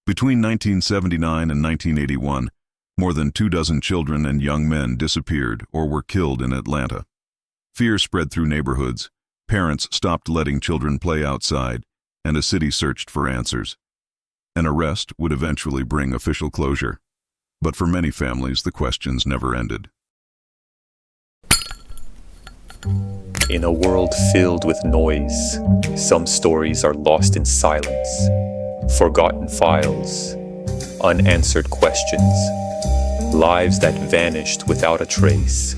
Between 1979 and 1981, more than 24 children and young men disappeared or were killed in Atlanta. Fear spread through neighborhoods, parents stopped letting children play outside, and a city searched for answers. An arrest would eventually bring official closure, but for many families the questions never ended. In a world filled with noise, some stories are lost in silence, forgotten files, unanswered questions, lives that vanished without a trace.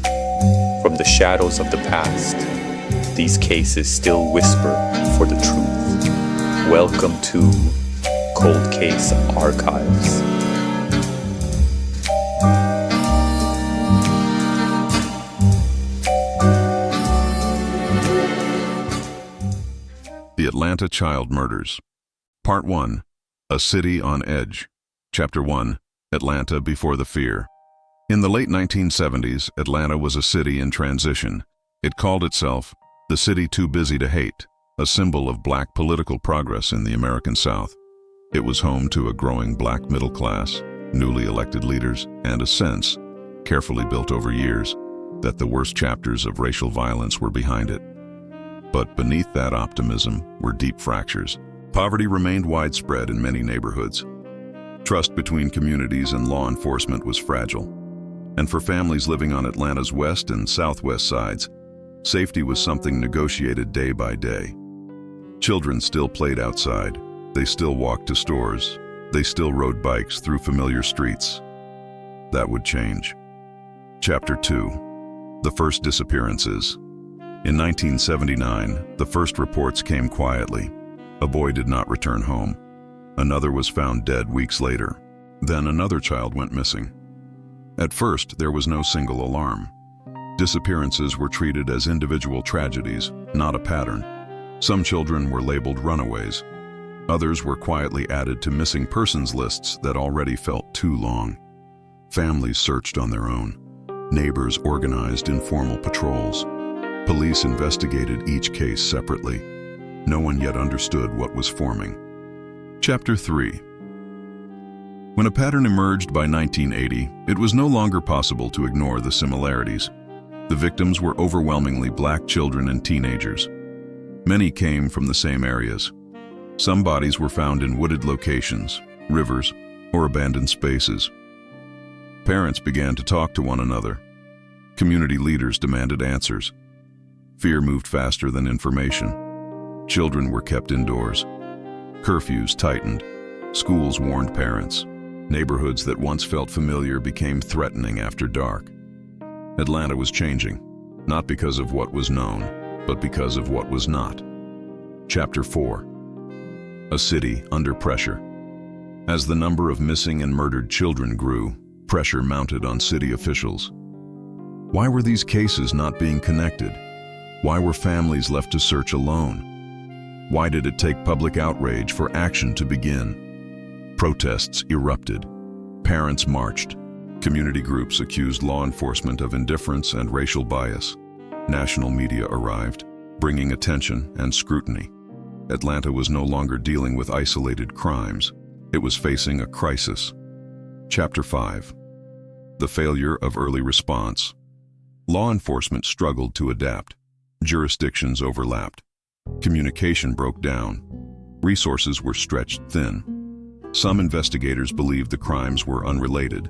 From the shadows of the past, these cases still whisper for the truth. Welcome to Cold Case Archives. The Atlanta Child Murders. Part 1. A City on Edge. Chapter 1. Atlanta Before the Fear. In the late 1970s, Atlanta was a city in transition. It called itself the city too busy to hate, a symbol of black political progress in the American South. It was home to a growing black middle class, newly elected leaders, and a sense, carefully built over years, that the worst chapters of racial violence were behind it. But beneath that optimism were deep fractures. Poverty remained widespread in many neighborhoods. Trust between communities and law enforcement was fragile. And for families living on Atlanta's west and southwest sides, safety was something negotiated day by day. Children still played outside. They still walked to stores. They still rode bikes through familiar streets. That would change. Chapter 2. The First Disappearances. In 1979, the first reports came quietly. A boy did not return home. Another was found dead weeks later. Then another child went missing. At first, there was no single alarm. Disappearances were treated as individual tragedies, not a pattern. Some children were labeled runaways. Others were quietly added to missing persons lists that already felt too long. Families searched on their own. Neighbors organized informal patrols. Police investigated each case separately. No one yet understood what was forming. Chapter 3. When a pattern emerged by 1980, it was no longer possible to ignore the similarities. The victims were overwhelmingly black children and teenagers. Many came from the same areas. Some bodies were found in wooded locations, rivers, or abandoned spaces. Parents began to talk to one another. Community leaders demanded answers. Fear moved faster than information. Children were kept indoors. Curfews tightened. Schools warned parents. Neighborhoods that once felt familiar became threatening after dark. Atlanta was changing, not because of what was known, but because of what was not. Chapter 4. A City Under Pressure. As the number of missing and murdered children grew, pressure mounted on city officials. Why were these cases not being connected? Why were families left to search alone? Why did it take public outrage for action to begin? Protests erupted. Parents marched. Community groups accused law enforcement of indifference and racial bias. National media arrived, bringing attention and scrutiny. Atlanta was no longer dealing with isolated crimes. It was facing a crisis. Chapter 5. The Failure of Early Response. Law enforcement struggled to adapt. Jurisdictions overlapped. Communication broke down. Resources were stretched thin. Some investigators believed the crimes were unrelated.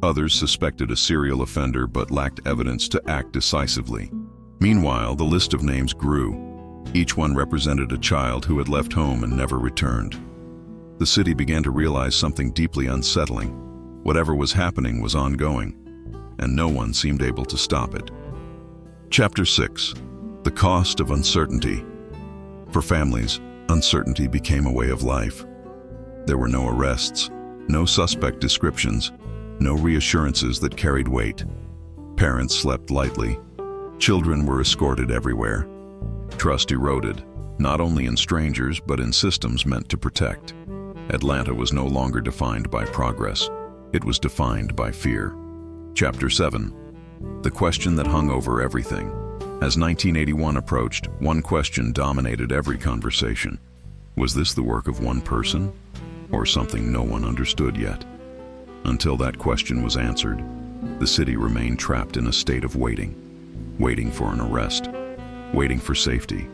Others suspected a serial offender but lacked evidence to act decisively. Meanwhile, the list of names grew. Each one represented a child who had left home and never returned. The city began to realize something deeply unsettling. Whatever was happening was ongoing, and no one seemed able to stop it. Chapter 6. The Cost of Uncertainty. For families, uncertainty became a way of life. There were no arrests, no suspect descriptions, no reassurances that carried weight. Parents slept lightly. Children were escorted everywhere. Trust eroded, not only in strangers but in systems meant to protect. Atlanta was no longer defined by progress. It was defined by fear. Chapter 7. The question that hung over everything. As 1981 approached, one question dominated every conversation. Was this the work of one person? or something no one understood yet. Until that question was answered, the city remained trapped in a state of waiting. Waiting for an arrest, waiting for safety,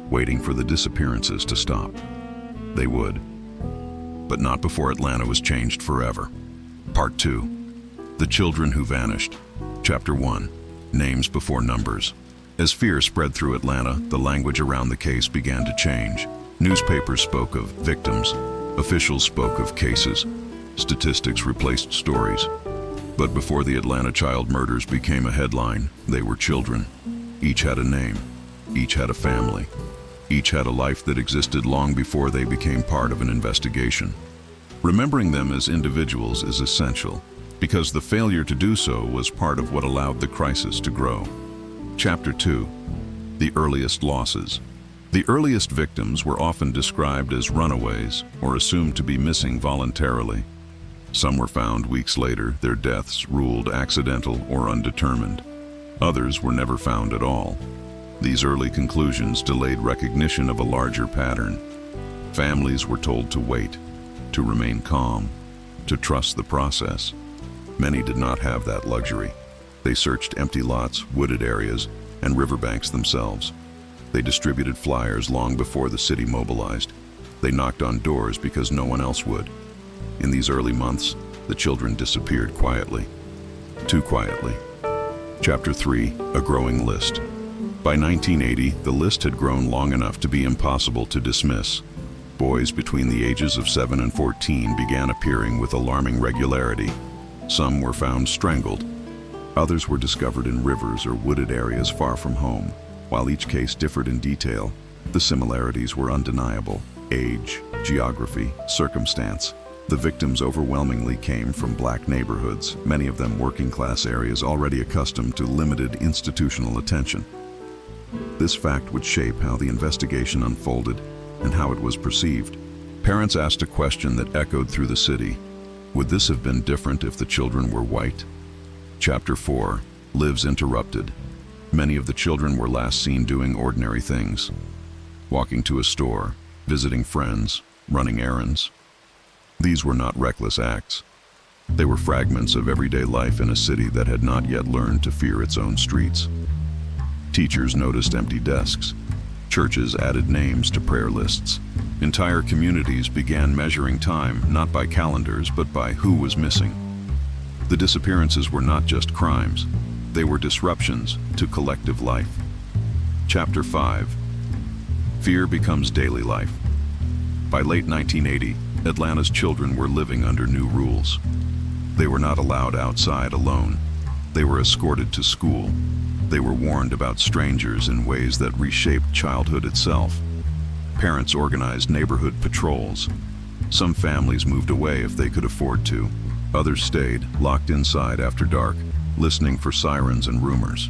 waiting for the disappearances to stop. They would. But not before Atlanta was changed forever. Part 2. The Children Who Vanished. Chapter 1. Names Before Numbers. As fear spread through Atlanta, the language around the case began to change. Newspapers spoke of victims. Officials spoke of cases. Statistics replaced stories. But before the Atlanta child murders became a headline, they were children. Each had a name. Each had a family. Each had a life that existed long before they became part of an investigation. Remembering them as individuals is essential, because the failure to do so was part of what allowed the crisis to grow. Chapter 2. The Earliest Losses. The earliest victims were often described as runaways or assumed to be missing voluntarily. Some were found weeks later, their deaths ruled accidental or undetermined. Others were never found at all. These early conclusions delayed recognition of a larger pattern. Families were told to wait, to remain calm, to trust the process. Many did not have that luxury. They searched empty lots, wooded areas, and riverbanks themselves. They distributed flyers long before the city mobilized. They knocked on doors because no one else would. In these early months, the children disappeared quietly. Too quietly. Chapter 3. A Growing List. By 1980, the list had grown long enough to be impossible to dismiss. Boys between the ages of 7 and 14 began appearing with alarming regularity. Some were found strangled. Others were discovered in rivers or wooded areas far from home. While each case differed in detail, the similarities were undeniable. Age, geography, circumstance. The victims overwhelmingly came from black neighborhoods, many of them working-class areas already accustomed to limited institutional attention. This fact would shape how the investigation unfolded and how it was perceived. Parents asked a question that echoed through the city. Would this have been different if the children were white? Chapter 4. Lives Interrupted. Many of the children were last seen doing ordinary things. Walking to a store, visiting friends, running errands. These were not reckless acts. They were fragments of everyday life in a city that had not yet learned to fear its own streets. Teachers noticed empty desks. Churches added names to prayer lists. Entire communities began measuring time not by calendars but by who was missing. The disappearances were not just crimes. They were disruptions to collective life. Chapter 5. Fear becomes daily life. By late 1980, Atlanta's children were living under new rules. They were not allowed outside alone. They were escorted to school. They were warned about strangers in ways that reshaped childhood itself. Parents organized neighborhood patrols. Some families moved away if they could afford to. Others stayed, locked inside after dark, listening for sirens and rumors.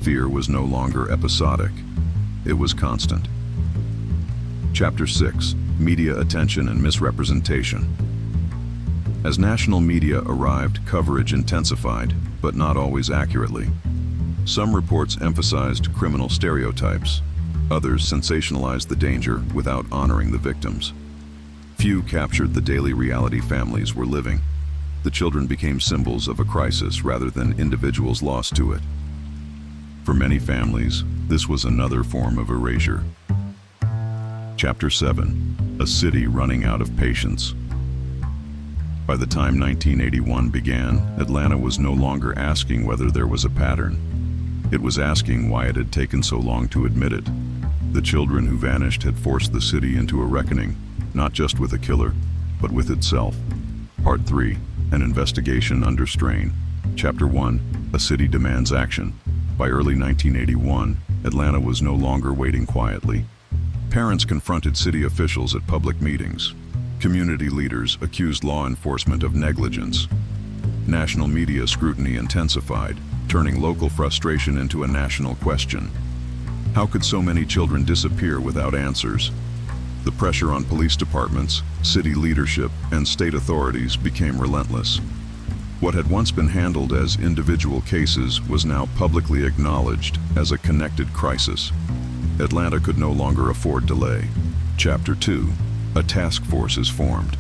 Fear was no longer episodic. It was constant. Chapter 6. Media Attention and Misrepresentation. As national media arrived, coverage intensified, but not always accurately. Some reports emphasized criminal stereotypes. Others sensationalized the danger without honoring the victims. Few captured the daily reality families were living. The children became symbols of a crisis rather than individuals lost to it. For many families, this was another form of erasure. Chapter 7. A City Running Out of Patience. By the time 1981 began, Atlanta was no longer asking whether there was a pattern. It was asking why it had taken so long to admit it. The children who vanished had forced the city into a reckoning, not just with a killer, but with itself. Part 3. An Investigation Under Strain. Chapter 1. A City Demands Action. By early 1981, Atlanta was no longer waiting quietly. Parents confronted city officials at public meetings. Community leaders accused law enforcement of negligence. National media scrutiny intensified, turning local frustration into a national question. How could so many children disappear without answers? The pressure on police departments, city leadership, and state authorities became relentless. What had once been handled as individual cases was now publicly acknowledged as a connected crisis. Atlanta could no longer afford delay. Chapter 2. A task force is formed.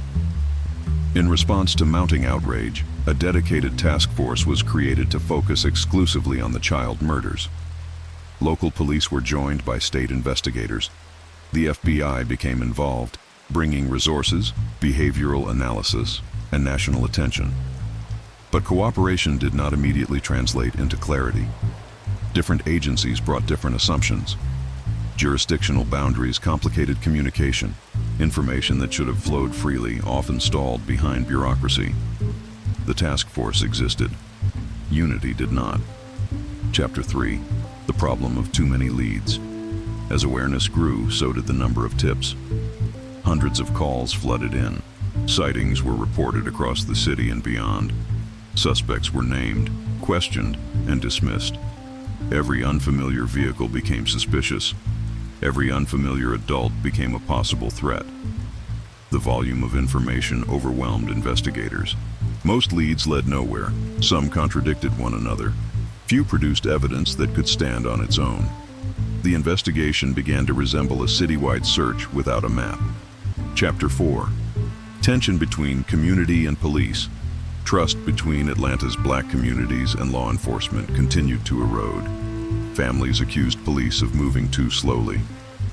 In response to mounting outrage, a dedicated task force was created to focus exclusively on the child murders. Local police were joined by state investigators. The FBI became involved, bringing resources, behavioral analysis, and national attention. But cooperation did not immediately translate into clarity. Different agencies brought different assumptions. Jurisdictional boundaries complicated communication. Information that should have flowed freely often stalled behind bureaucracy. The task force existed. Unity did not. Chapter 3. The problem of too many leads. As awareness grew, so did the number of tips. Hundreds of calls flooded in. Sightings were reported across the city and beyond. Suspects were named, questioned, and dismissed. Every unfamiliar vehicle became suspicious. Every unfamiliar adult became a possible threat. The volume of information overwhelmed investigators. Most leads led nowhere. Some contradicted one another. Few produced evidence that could stand on its own. The investigation began to resemble a citywide search without a map. Chapter 4. Tension between community and police. Trust between Atlanta's black communities and law enforcement continued to erode. Families accused police of moving too slowly.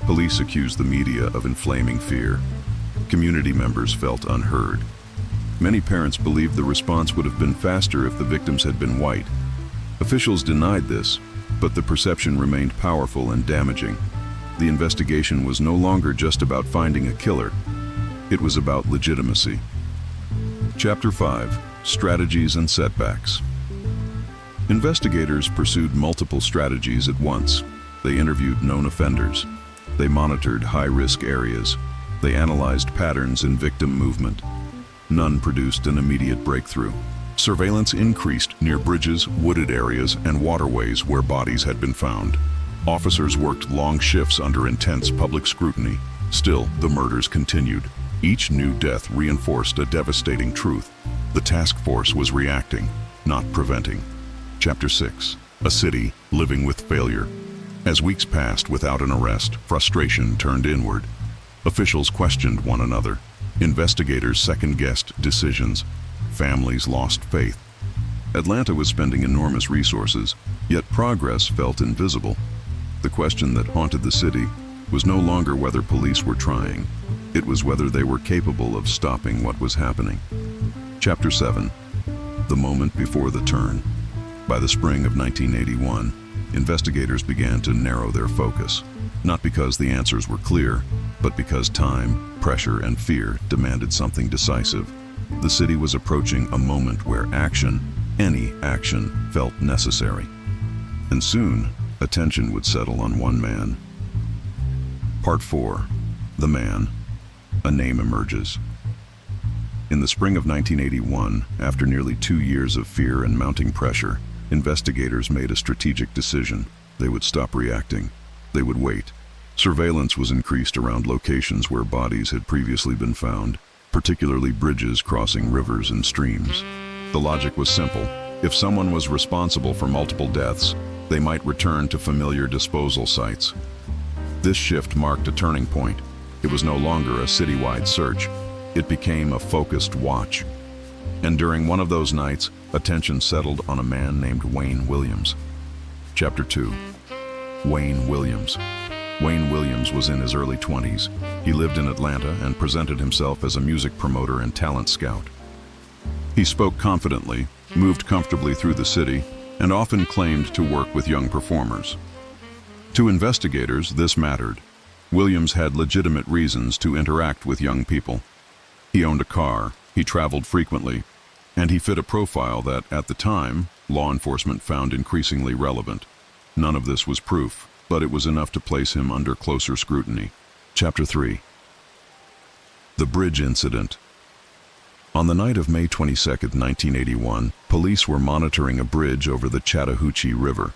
Police accused the media of inflaming fear. Community members felt unheard. Many parents believed the response would have been faster if the victims had been white. Officials denied this, but the perception remained powerful and damaging. The investigation was no longer just about finding a killer. It was about legitimacy. Chapter 5. Strategies and setbacks. Investigators pursued multiple strategies at once. They interviewed known offenders. They monitored high-risk areas. They analyzed patterns in victim movement. None produced an immediate breakthrough. Surveillance increased near bridges, wooded areas, and waterways where bodies had been found. Officers worked long shifts under intense public scrutiny. Still, the murders continued. Each new death reinforced a devastating truth. The task force was reacting, not preventing. Chapter 6. A city living with failure. As weeks passed without an arrest, frustration turned inward. Officials questioned one another. Investigators second-guessed decisions. Families lost faith. Atlanta was spending enormous resources, yet progress felt invisible. The question that haunted the city was no longer whether police were trying. It was whether they were capable of stopping what was happening. Chapter 7. The moment before the turn. By the spring of 1981, investigators began to narrow their focus, not because the answers were clear, but because time, pressure, and fear demanded something decisive. The city was approaching a moment where action, any action, felt necessary. And soon, attention would settle on one man. Part 4. The Man. A name emerges. In the spring of 1981, after nearly 2 years of fear and mounting pressure, investigators made a strategic decision. They would stop reacting. They would wait. Surveillance was increased around locations where bodies had previously been found, particularly bridges crossing rivers and streams. The logic was simple. If someone was responsible for multiple deaths, they might return to familiar disposal sites. This shift marked a turning point. It was no longer a citywide search. It became a focused watch. And during one of those nights, attention settled on a man named Wayne Williams. Chapter 2. Wayne Williams. Wayne Williams was in his early 20s. He lived in Atlanta and presented himself as a music promoter and talent scout. He spoke confidently, moved comfortably through the city, and often claimed to work with young performers. To investigators, this mattered. Williams had legitimate reasons to interact with young people. He owned a car, he traveled frequently, and he fit a profile that, at the time, law enforcement found increasingly relevant. None of this was proof, but it was enough to place him under closer scrutiny. Chapter 3. The Bridge Incident. On the night of May 22, 1981, police were monitoring a bridge over the Chattahoochee River.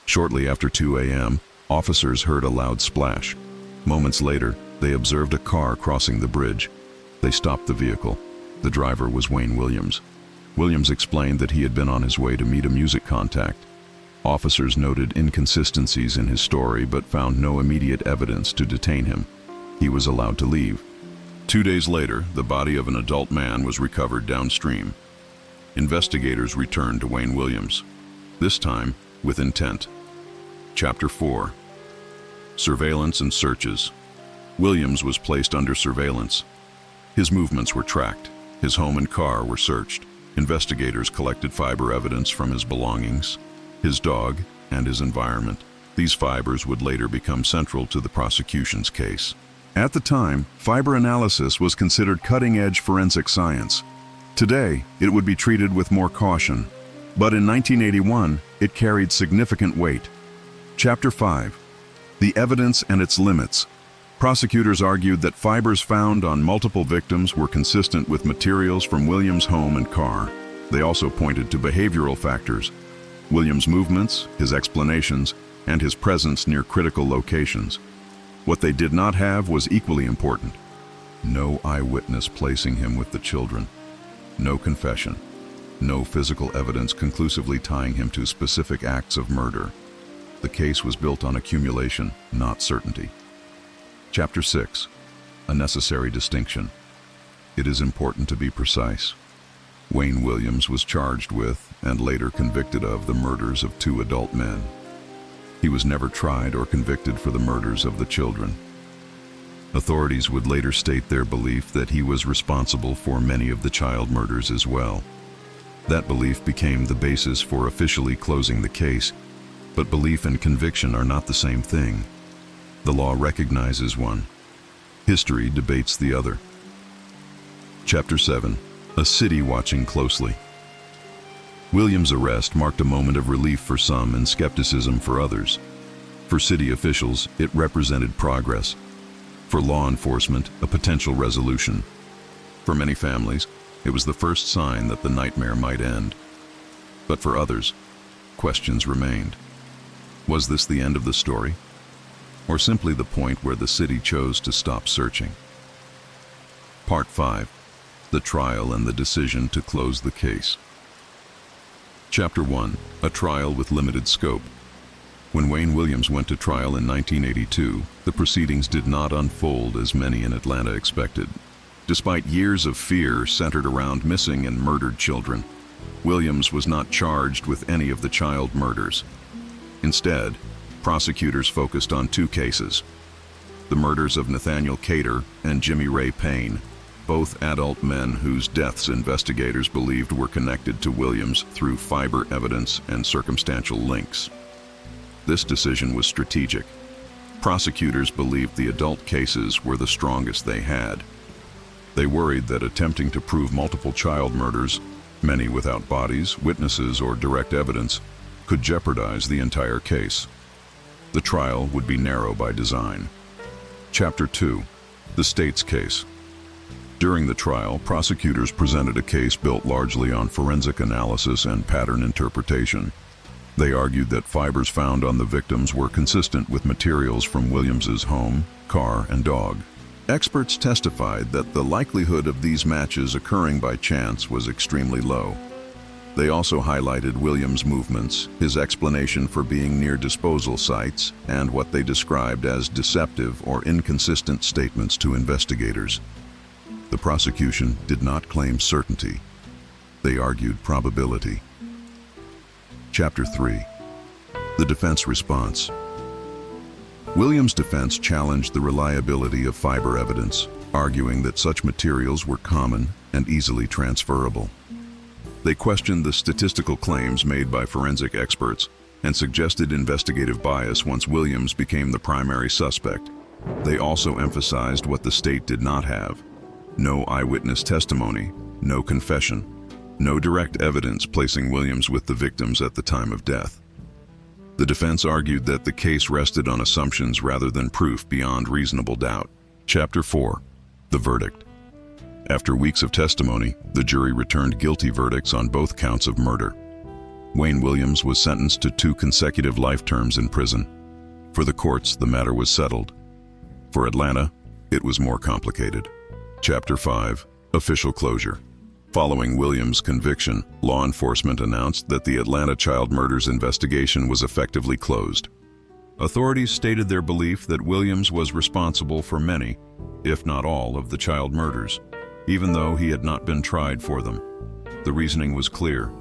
Shortly after 2 a.m., officers heard a loud splash. Moments later, they observed a car crossing the bridge. They stopped the vehicle. The driver was Wayne Williams. Williams explained that he had been on his way to meet a music contact. Officers noted inconsistencies in his story but found no immediate evidence to detain him. He was allowed to leave. 2 days later, the body of an adult man was recovered downstream. Investigators returned to Wayne Williams, this time with intent. Chapter 4. Surveillance and searches. Williams was placed under surveillance. His movements were tracked. His home and car were searched. Investigators collected fiber evidence from his belongings, his dog, and his environment. These fibers would later become central to the prosecution's case. At the time, fiber analysis was considered cutting-edge forensic science. Today, it would be treated with more caution. But in 1981, it carried significant weight. Chapter 5. The evidence and its limits. Prosecutors argued that fibers found on multiple victims were consistent with materials from Williams' home and car. They also pointed to behavioral factors: Williams' movements, his explanations, and his presence near critical locations. What they did not have was equally important: no eyewitness placing him with the children, no confession, no physical evidence conclusively tying him to specific acts of murder. The case was built on accumulation, not certainty. Chapter 6. A necessary distinction. It is important to be precise. Wayne Williams was charged with, and later convicted of, the murders of 2 adult men. He was never tried or convicted for the murders of the children. Authorities would later state their belief that he was responsible for many of the child murders as well. That belief became the basis for officially closing the case, but belief and conviction are not the same thing. The law recognizes one. History debates the other. Chapter 7. A city watching closely. Williams' arrest marked a moment of relief for some and skepticism for others. For city officials, it represented progress. For law enforcement, a potential resolution. For many families, it was the first sign that the nightmare might end. But for others, questions remained. Was this the end of the story? Or simply the point where the city chose to stop searching? Part 5. The trial and the decision to close the case. Chapter 1. A trial with limited scope. When Wayne Williams went to trial in 1982, the proceedings did not unfold as many in Atlanta expected. Despite years of fear centered around missing and murdered children, Williams was not charged with any of the child murders. Instead, prosecutors focused on 2 cases: the murders of Nathaniel Cater and Jimmy Ray Payne, both adult men whose deaths investigators believed were connected to Williams through fiber evidence and circumstantial links. This decision was strategic. Prosecutors believed the adult cases were the strongest they had. They worried that attempting to prove multiple child murders, many without bodies, witnesses, or direct evidence, could jeopardize the entire case. The trial would be narrow by design. Chapter 2. The state's case. During the trial, prosecutors presented a case built largely on forensic analysis and pattern interpretation. They argued that fibers found on the victims were consistent with materials from Williams's home, car, and dog. Experts testified that the likelihood of these matches occurring by chance was extremely low. They also highlighted Williams' movements, his explanation for being near disposal sites, and what they described as deceptive or inconsistent statements to investigators. The prosecution did not claim certainty. They argued probability. Chapter 3. The defense response. Williams' defense challenged the reliability of fiber evidence, arguing that such materials were common and easily transferable. They questioned the statistical claims made by forensic experts and suggested investigative bias once Williams became the primary suspect. They also emphasized what the state did not have: no eyewitness testimony, no confession, no direct evidence placing Williams with the victims at the time of death. The defense argued that the case rested on assumptions rather than proof beyond reasonable doubt. Chapter 4. The verdict. After weeks of testimony, the jury returned guilty verdicts on both counts of murder. Wayne Williams was sentenced to 2 consecutive life terms in prison. For the courts, the matter was settled. For Atlanta, it was more complicated. Chapter 5. Official closure. Following Williams' conviction, law enforcement announced that the Atlanta child murders investigation was effectively closed. Authorities stated their belief that Williams was responsible for many, if not all, of the child murders, even though he had not been tried for them. The reasoning was clear.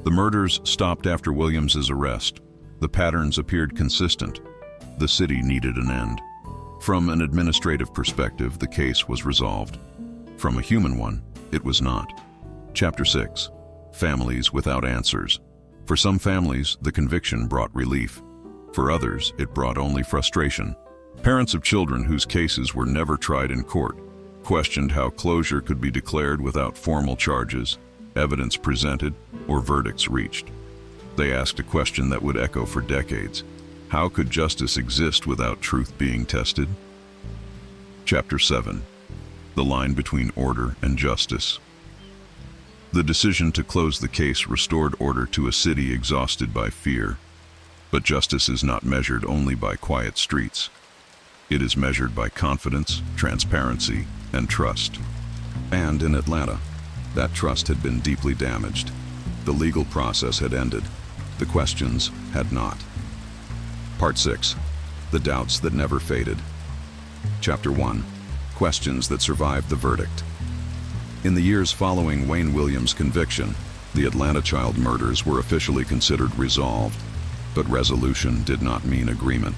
The murders stopped after Williams's arrest. The patterns appeared consistent. The city needed an end. From an administrative perspective, the case was resolved. From a human one, it was not. Chapter 6. Families without answers. For some families, the conviction brought relief. For others, it brought only frustration. Parents of children whose cases were never tried in court questioned how closure could be declared without formal charges, evidence presented, or verdicts reached. They asked a question that would echo for decades. How could justice exist without truth being tested? Chapter 7. The line between order and justice. The decision to close the case restored order to a city exhausted by fear. But justice is not measured only by quiet streets. It is measured by confidence, transparency, and trust. And in Atlanta, that trust had been deeply damaged. The legal process had ended. The questions had not. Part 6. The doubts that never faded. Chapter 1. Questions that survived the verdict. In the years following Wayne Williams' conviction, the Atlanta child murders were officially considered resolved. But resolution did not mean agreement.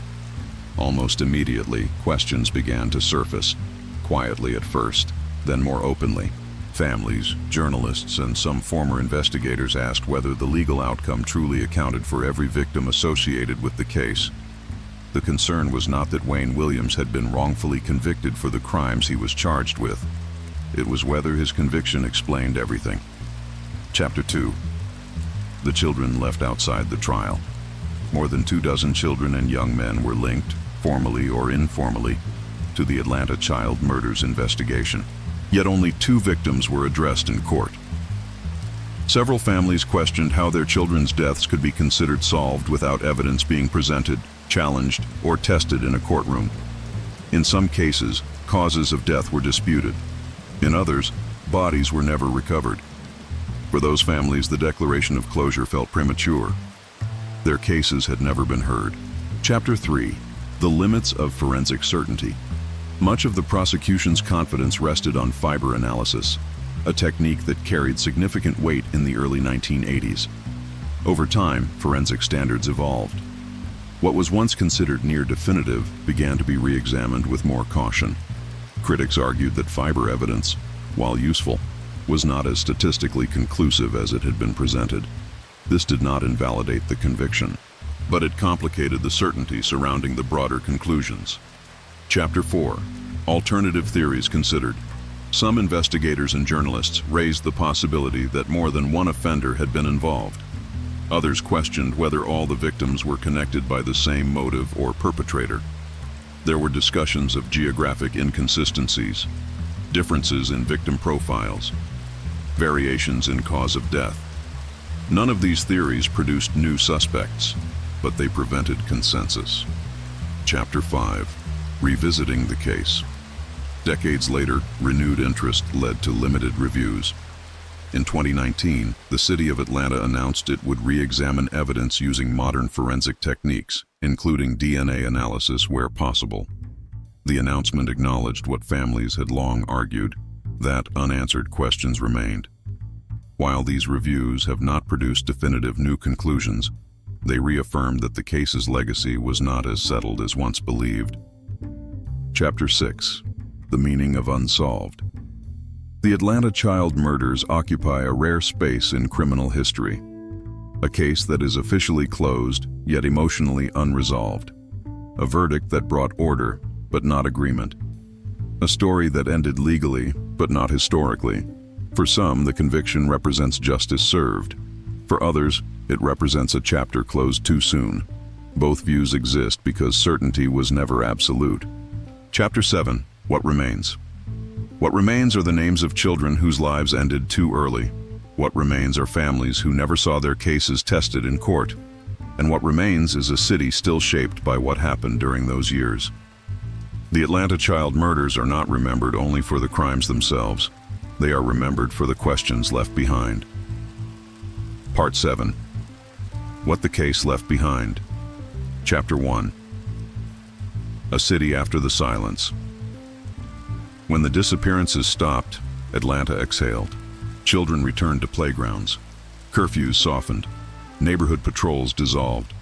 Almost immediately, questions began to surface, quietly at first, then more openly. Families, journalists, and some former investigators asked whether the legal outcome truly accounted for every victim associated with the case. The concern was not that Wayne Williams had been wrongfully convicted for the crimes he was charged with. It was whether his conviction explained everything. Chapter 2. The children left outside the trial. More than 24 children and young men were linked, formally or informally, to the Atlanta child murders investigation. Yet only 2 victims were addressed in court. Several families questioned how their children's deaths could be considered solved without evidence being presented, challenged, or tested in a courtroom. In some cases, causes of death were disputed. In others, bodies were never recovered. For those families, the declaration of closure felt premature. Their cases had never been heard. Chapter 3. The limits of forensic certainty. Much of the prosecution's confidence rested on fiber analysis, a technique that carried significant weight in the early 1980s. Over time, forensic standards evolved. What was once considered near definitive began to be re-examined with more caution. Critics argued that fiber evidence, while useful, was not as statistically conclusive as it had been presented. This did not invalidate the conviction, but it complicated the certainty surrounding the broader conclusions. Chapter 4. Alternative theories considered. Some investigators and journalists raised the possibility that more than one offender had been involved. Others questioned whether all the victims were connected by the same motive or perpetrator. There were discussions of geographic inconsistencies, differences in victim profiles, variations in cause of death. None of these theories produced new suspects, but they prevented consensus. Chapter 5. Revisiting the case. Decades later, renewed interest led to limited reviews. In 2019, the city of Atlanta announced it would re-examine evidence using modern forensic techniques, including DNA analysis where possible. The announcement acknowledged what families had long argued, that unanswered questions remained. While these reviews have not produced definitive new conclusions, they reaffirmed that the case's legacy was not as settled as once believed. Chapter 6. The meaning of unsolved. The Atlanta child murders occupy a rare space in criminal history. A case that is officially closed, yet emotionally unresolved. A verdict that brought order, but not agreement. A story that ended legally, but not historically. For some, the conviction represents justice served. For others, it represents a chapter closed too soon. Both views exist because certainty was never absolute. Chapter 7. What remains? What remains are the names of children whose lives ended too early. What remains are families who never saw their cases tested in court. And what remains is a city still shaped by what happened during those years. The Atlanta child murders are not remembered only for the crimes themselves. They are remembered for the questions left behind. Part 7. What the case left behind. Chapter 1. A city after the silence. When the disappearances stopped, Atlanta exhaled. Children returned to playgrounds. Curfews softened. Neighborhood patrols dissolved.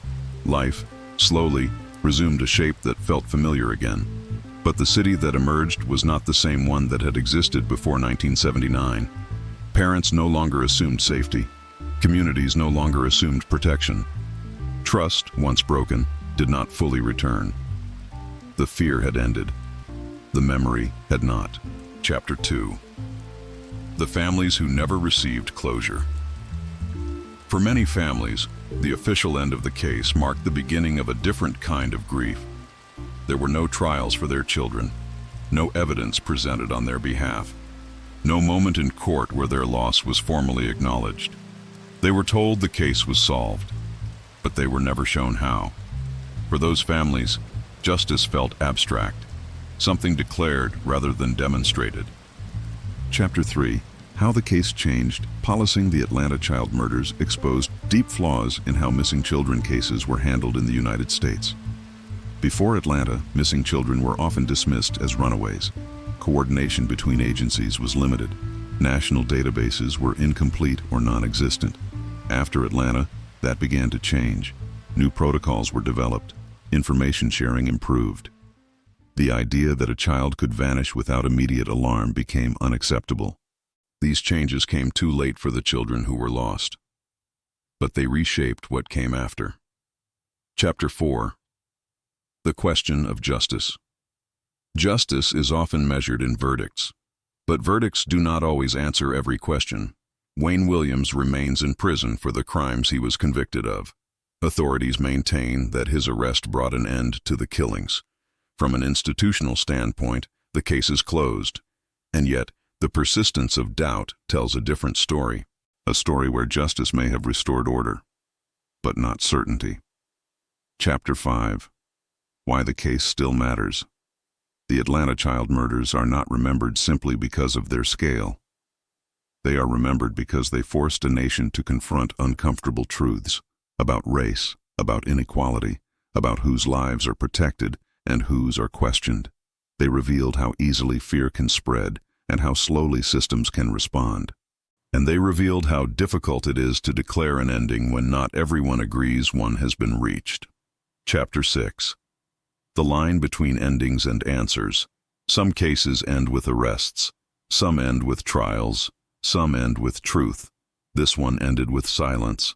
Life, slowly, resumed a shape that felt familiar again. But the city that emerged was not the same one that had existed before 1979. Parents no longer assumed safety. Communities no longer assumed protection. Trust, once broken, did not fully return. The fear had ended. The memory had not. Chapter 2. The families who never received closure. For many families, the official end of the case marked the beginning of a different kind of grief. There were no trials for their children, no evidence presented on their behalf, no moment in court where their loss was formally acknowledged. They were told the case was solved, but they were never shown how. For those families, justice felt abstract, something declared rather than demonstrated. Chapter 3. How the case changed. Policing the Atlanta child murders exposed deep flaws in how missing children cases were handled in the United States. Before Atlanta, missing children were often dismissed as runaways. Coordination between agencies was limited. National databases were incomplete or non-existent. After Atlanta, that began to change. New protocols were developed. Information sharing improved. The idea that a child could vanish without immediate alarm became unacceptable. These changes came too late for the children who were lost. But they reshaped what came after. Chapter 4. The question of justice. Justice is often measured in verdicts, but verdicts do not always answer every question. Wayne Williams remains in prison for the crimes he was convicted of. Authorities maintain that his arrest brought an end to the killings. From an institutional standpoint, the case is closed, and yet the persistence of doubt tells a different story, a story where justice may have restored order, but not certainty. Chapter 5. Why the case still matters. The Atlanta child murders are not remembered simply because of their scale. They are remembered because they forced a nation to confront uncomfortable truths about race, about inequality, about whose lives are protected and whose are questioned. They revealed how easily fear can spread and how slowly systems can respond. And they revealed how difficult it is to declare an ending when not everyone agrees one has been reached. Chapter 6. The line between endings and answers. Some cases end with arrests. Some end with trials. Some end with truth. This one ended with silence.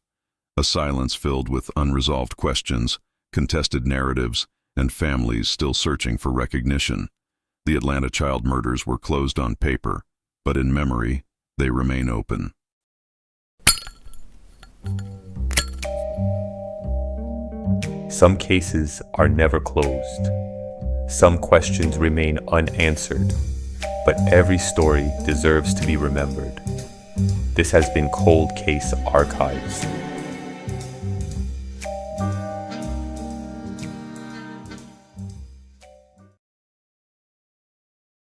A silence filled with unresolved questions, contested narratives, and families still searching for recognition. The Atlanta child murders were closed on paper, but in memory, they remain open. Some cases are never closed. Some questions remain unanswered, but every story deserves to be remembered. This has been Cold Case Archives.